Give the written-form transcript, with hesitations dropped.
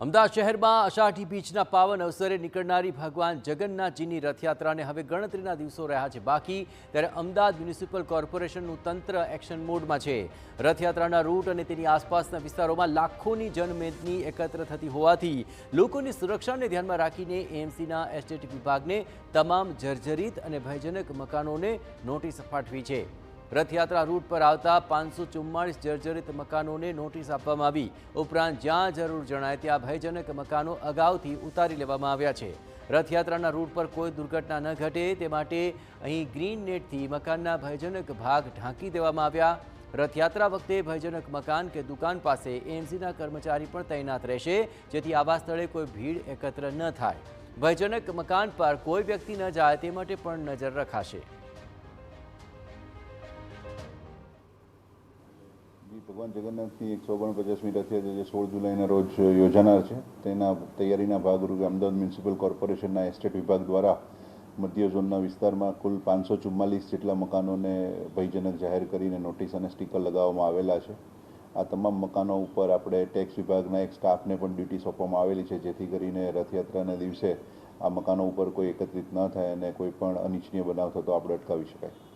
અમદાવાદ શહેરમાં અષાઢી બીજના પાવન અવસરે નીકળનારી ભગવાન જગન્નાથજીની રથયાત્રાને હવે ગણતરીના દિવસો રહ્યા છે બાકી, ત્યારે અમદાવાદ મ્યુનિસિપલ કોર્પોરેશનનું તંત્ર એક્શન મોડમાં છે। રથયાત્રાના રૂટ અને તેની આસપાસના વિસ્તારોમાં લાખોની જનમેદની એકત્ર થતી હોવાથી લોકોની સુરક્ષાને ધ્યાનમાં રાખીને એએમસીના એસ્ટેટ વિભાગને તમામ જર્જરિત અને ભયજનક મકાનોને નોટિસ પાઠવી છે। રથયાત્રા રૂટ પર આવતા 544 જર્જરિત મકાનોને નોટિસ આપવામાં આવી। ઉપરાંત જ્યાં જરૂર જણાય ત્યાં ભયજનક મકાનો અગાઉથી ઉતારી લેવામાં આવ્યા છે। રથયાત્રાના રૂટ પર કોઈ દુર્ઘટના ન ઘટે તે માટે અહીં ગ્રીન નેટથી મકાનના ભયજનક ભાગ ઢાંકી દેવામાં આવ્યા। રથયાત્રા વખતે ભયજનક મકાન કે દુકાન પાસે એએમસીના કર્મચારી પણ તૈનાત રહેશે, જેથી આવા સ્થળે કોઈ ભીડ એકત્ર ન થાય। ભયજનક મકાન પર કોઈ વ્યક્તિ ન જાય તે માટે પણ નજર રખાશે। ભગવાન જગન્નાથની 149મી રથયાત્રા જે 16 જુલાઈના રોજ યોજાનાર છે તેના તૈયારીના ભાગરૂપે અમદાવાદ મ્યુનિસિપલ કોર્પોરેશનના એસ્ટેટ વિભાગ દ્વારા મધ્ય ઝોનના વિસ્તારમાં કુલ 544 જેટલા મકાનોને ભયજનક જાહેર કરીને નોટિસ અને સ્ટીકર લગાવવામાં આવેલા છે। આ તમામ મકાનો ઉપર આપણે ટેક્સ વિભાગના એક સ્ટાફને પણ ડ્યુટી સોંપવામાં આવેલી છે, જેથી કરીને રથયાત્રાના દિવસે આ મકાનો ઉપર કોઈ એકત્રિત ન થાય અને કોઈ પણ અનિચ્છનીય બનાવ થતો આપણે અટકાવી શકાય।